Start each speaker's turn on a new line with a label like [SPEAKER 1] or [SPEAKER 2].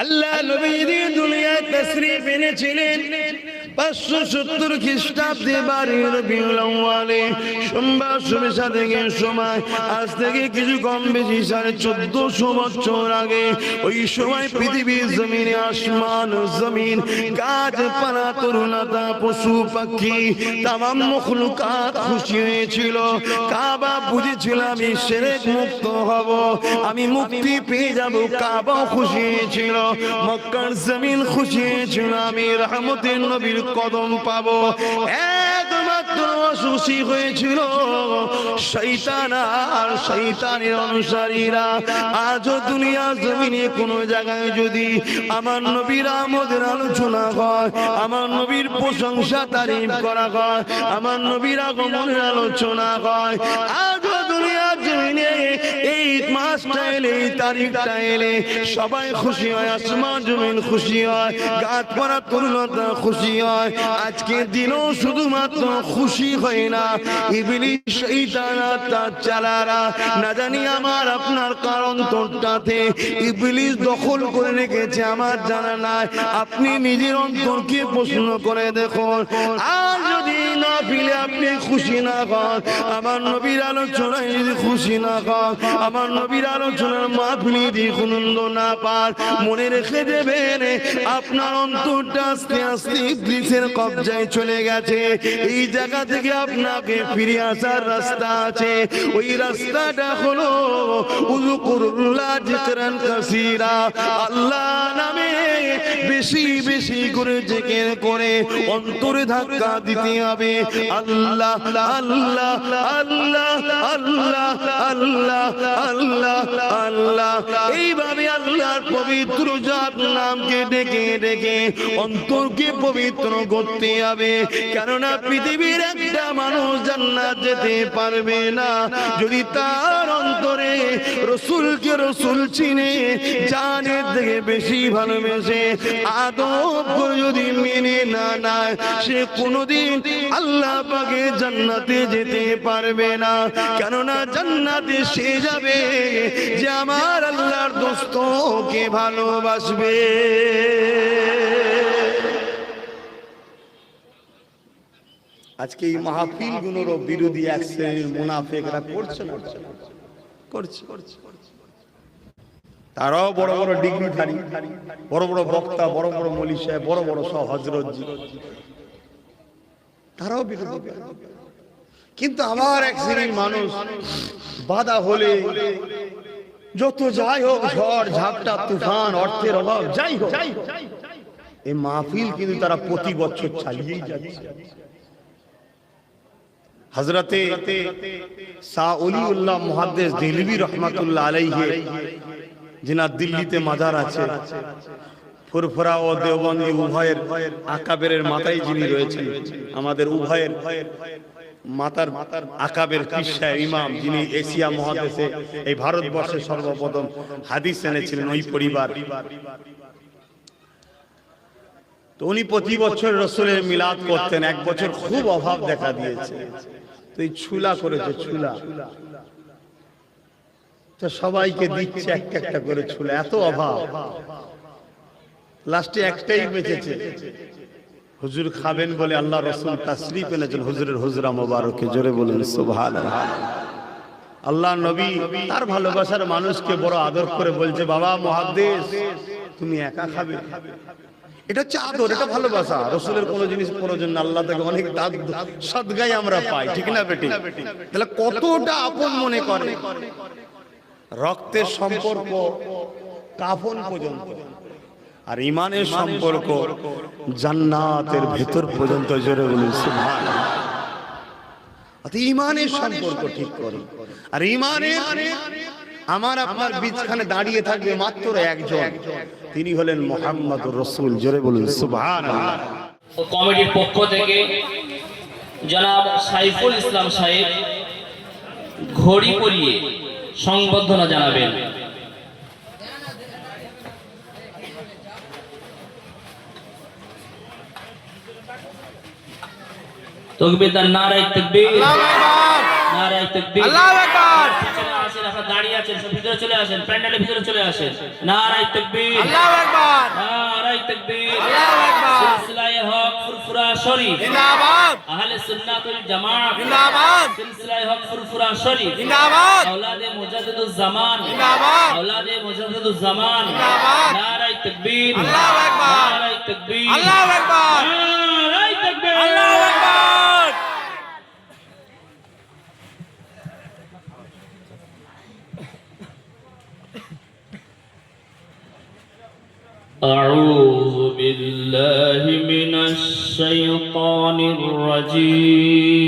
[SPEAKER 1] আল্লাহ নবী দুনিয়ায় তাশরীফ এনেছিলেন 570 খ্রিস্টাব্দে 12 রবিউল আউয়ালে সোমবার সুবিশা থেকে সময় আজ থেকে কিছু কম বেশি 1450 বছর আগে ওই সময় পৃথিবীর জমিনে আসমান জমিন গাছপালা তরুলতা পশু পাখি তামাম মখলুকাত খুশি হয়েছিল। কাবা বুঝেছিল আমি শিরক মুক্ত হব, আমি মুক্তি পেয়ে যাব। কাবা খুশি হয়েছিল, মক্কার জমিন খুশি হয়েছিল, আমি রহমতের নবীর কদম পাবো। একমাত্র খুশি হয়েছিল শয়তান আর শয়তানের অনুসারীরা। আজও দুনিয়া জমিনে কোন জায়গায় যদি আমার নবীর আমদের আলোচনা হয়, আমার নবীর প্রশংসা তারিফ করা হয়, আমার নবীর আগমনের আলোচনা হয়, আজও দুনিয়া জমিনে এই মাসটা এলে এই তারিখটা এলে সবাই খুশি হয়, আসমান জমিন খুশি হয়, গাছপালা তরুলতা খুশি হয়। আজকে দিনও শুধুমাত্র খুশি হয় না, ইবলিস শয়তান তার চালারা না জানি আমার আপনার কারণ অন্তরটাতে ইবলিস দখল করে রেখেছে আমার জানা নাই। আপনি নিজের অন্তরকে প্রশ্ন করে দেখুন। আর যদি না ফিলে আপনি খুশি না হন, আমার নবীর আলোচনায় যদি খুশি না হন, আমার নবীর আলোচনার মাহফিলে যদি আনন্দ না পান, মনে রেখে দেবেন আপনার অন্তরটা আস্তে আস্তে ইবলিসের কবজায় চলে গেছে। এই জায়গা থেকে আপনাকে ফিরে আসার রাস্তা আছে। ওই রাস্তাটা হলো উযকুরুল্লাহ যিকরান কাসীরা, আল্লাহ নামে বেশি বেশি করে জিকির করে অন্তরে ধাক্কা দিতে হবে। আল্লাহ আল্লাহ আল্লাহ আল্লাহ আল্লাহ আল্লাহ আল্লাহ, এইভাবে আল্লাহর পবিত্র জাত নামকে ডেকে ডেকে অন্তরকে পবিত্র করতে হবে। কেননা পৃথিবীর একটা মানুষ জান্নাত যেতে পারবে না যদি তার অন্তরে রসুলকে রসুল চিনে জানের থেকে বেশি ভালোবেসে আদব যদি মেনে না নেয়, সে কোনোদিন আল্লাহ পাকে জান্নাতে যেতে পারবে না। কেননা জান্নাতে সে যাবে যে আমার আল্লাহর দোস্তকে ভালোবাসবে। আজকে এই মাহফিল গুলোর বিরোধী এক শ্রেণীর মুনাফিকরা করছে না করছে, তারাও বড় বড় ডিগ্রিধারী, বড় বড় বক্তা, বড় বড় মৌলী সাহেব, বড় বড় সব হযরতজি, তারাও বিরোধী। কিন্তু আমার এক শ্রেণীর মানুষ বাধা হলে যত যাই হোক, ঝড় ঝাপটা তুফান, অর্থের অভাব যাই হোক, এই মাহফিল কিন্তু তারা প্রতি বছর চালিয়েই যাচ্ছে। হযরতে শাহ ওলিউল্লাহ মুহাদ্দিস দেহলভী রাহমাতুল্লাহ আলাইহি, যিনার দিল্লিতে মাজার আছে, ফুরফুরা ও দেওবন্দি উভয়ের আকাবেরের মাথায় যিনি রয়েছেন, আমাদের উভয়ের মাতার আকাবের কিসা ইমাম, যিনি এশিয়া মহাদেশে এই ভারতবর্ষে সর্বপ্রথম হাদিস এনেছিলেন, ওই পরিবার। তো উনি প্রতি বছর রসুলের মিলাদ করতেন। এক বছর খুব অভাব দেখা দিয়েছে, তো এই ছুলা করেছে, ছুলা তো সবাইকে দিচ্ছে একটা একটা করে ছুলা, এত অভাব, লাস্টে একটাই বেঁচেছে। হুজুর খাবেন বলে আল্লাহ রসুল তাশরীফ এনেছেন হুজুরের হুজরা মোবারকে, জোরে বলেন সুবহানাল্লাহ। আল্লাহ নবী তার ভালোবাসার মানুষকে বড় আদর করে বলছে, বাবা মুহাদ্দিস তুমি একা খাবে। এটা হচ্ছে আদর, এটা ভালোবাসা। রসুলের কোনো জিনিস প্রয়োজন না, আল্লাহ থেকে অনেক সদগাই আমরা পাই, ঠিক না বেটি? তাহলে কতটা আপন মনে করে, রক্তের সম্পর্ক কাফন পর্যন্ত, আর ইমানের সম্পর্ক জান্নাতের ভেতর পর্যন্ত, জোরে বলুন সুবহানাল্লাহ। ইমানের সম্পর্ক ঠিক করুন। আর ইমানের আমার আপনার বীজখানে দাঁড়িয়ে থাকবে মাত্র একজন, তিনি হলেন মুহাম্মদুর রাসূল, জোরে বলুন সুবহানাল্লাহ।
[SPEAKER 2] কমিটির পক্ষ থেকে জনাব সাইফুল ইসলাম সাহেব ঘড়ি পরিয়ে সংবর্ধনা জানাবেন। তাকবীর, নারায়ে তাকবীর, নারায়ে তাকবীর, আল্লাহু আকবার। আপনারা দাঁড়িয়ে আছেন সব ভিতরে চলে আসেন, প্যান্ডেলের ভিতরে চলে আসেন। নারায়ে তাকবীর,
[SPEAKER 3] আল্লাহু আকবার,
[SPEAKER 2] নারায়ে তাকবীর,
[SPEAKER 3] আল্লাহু আকবার।
[SPEAKER 2] সিলসিলায়ে হক ফুরফুরা শরীফ
[SPEAKER 3] জিন্দাবাদ,
[SPEAKER 2] আহলে সুন্নাত ওয়াল জামাত
[SPEAKER 3] জিন্দাবাদ,
[SPEAKER 2] সিলসিলায়ে হক ফুরফুরা শরীফ
[SPEAKER 3] জিন্দাবাদ,
[SPEAKER 2] আওলাদে মুজাদ্দিদুজ জামান,
[SPEAKER 3] জিন্দাবাদ,
[SPEAKER 2] আওলাদে মুজাদ্দিদুজ জামান।
[SPEAKER 3] জিন্দাবাদ।
[SPEAKER 2] নারায়ে তাকবীর,
[SPEAKER 3] আল্লাহু আকবার,
[SPEAKER 2] নারায়ে তাকবীর,
[SPEAKER 3] আল্লাহু আকবার,
[SPEAKER 2] নারায়ে তাকবীর,
[SPEAKER 3] আল্লাহু আকবার।
[SPEAKER 2] أعوذ بالله من الشيطان الرجيم